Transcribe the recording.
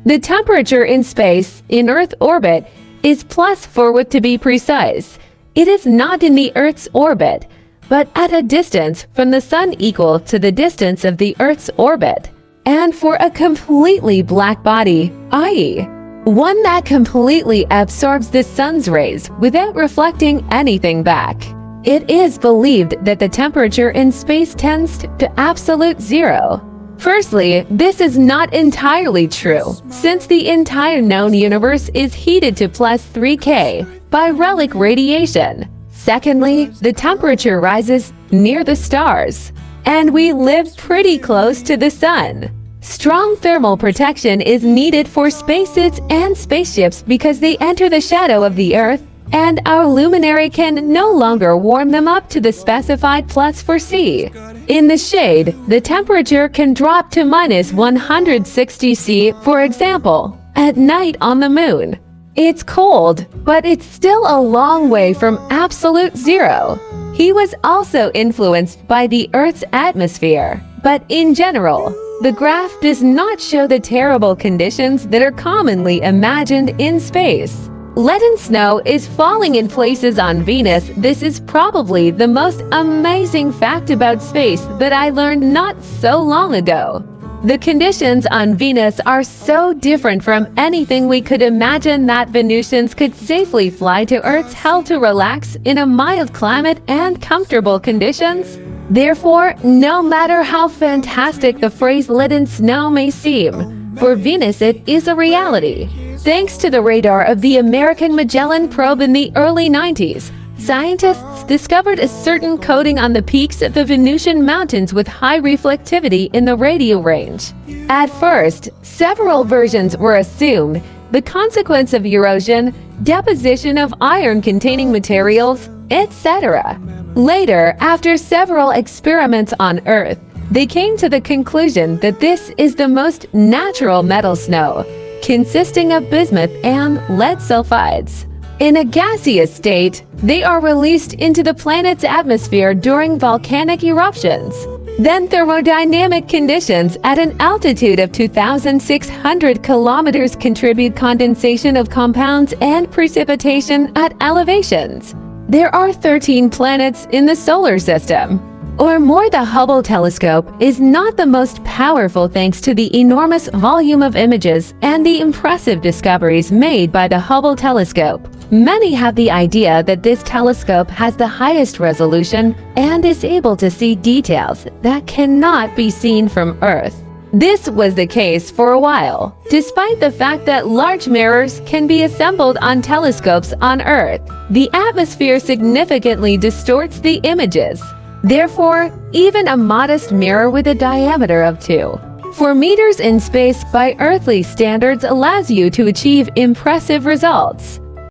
The temperature in space, in Earth orbit, is +4 to be precise. It is not in the Earth's orbit, but at a distance from the Sun equal to the distance of the Earth's orbit. And for a completely black body, i.e., one that completely absorbs the sun's rays without reflecting anything back, it is believed that the temperature in space tends to absolute zero. Firstly, this is not entirely true, since the entire known universe is heated to +3 K by relic radiation. Secondly, the temperature rises near the stars, and we live pretty close to the sun. Strong thermal protection is needed for spacesuits and spaceships because they enter the shadow of the Earth, and our luminary can no longer warm them up to the specified +4 C. In the shade, the temperature can drop to -160 C, for example, at night on the moon. It's cold, but it's still a long way from absolute zero. He was also influenced by the Earth's atmosphere, but in general, the graph does not show the terrible conditions that are commonly imagined in space. Leaden snow is falling in places on Venus. This is probably the most amazing fact about space that I learned not so long ago. The conditions on Venus are so different from anything we could imagine that Venusians could safely fly to Earth's hell to relax in a mild climate and comfortable conditions. Therefore, no matter how fantastic the phrase leaden snow may seem, for Venus it is a reality. Thanks to the radar of the American Magellan probe in the early 90s, scientists discovered a certain coating on the peaks of the Venusian mountains with high reflectivity in the radio range. At first, several versions were assumed: the consequence of erosion, deposition of iron-containing materials, etc. Later, after several experiments on Earth, they came to the conclusion that this is the most natural metal snow, consisting of bismuth and lead sulfides. In a gaseous state, they are released into the planet's atmosphere during volcanic eruptions. Then thermodynamic conditions at an altitude of 2,600 kilometers contribute condensation of compounds and precipitation at elevations. There are 13 planets in the solar system. Or more, the Hubble telescope is not the most powerful thanks to the enormous volume of images and the impressive discoveries made by the Hubble telescope. Many have the idea that this telescope has the highest resolution and is able to see details that cannot be seen from Earth. This was the case for a while, despite the fact that large mirrors can be assembled on telescopes on Earth. The atmosphere significantly distorts the images. Therefore, even a modest mirror with a diameter of 2.4 meters in space by earthly standards allows you to achieve impressive results.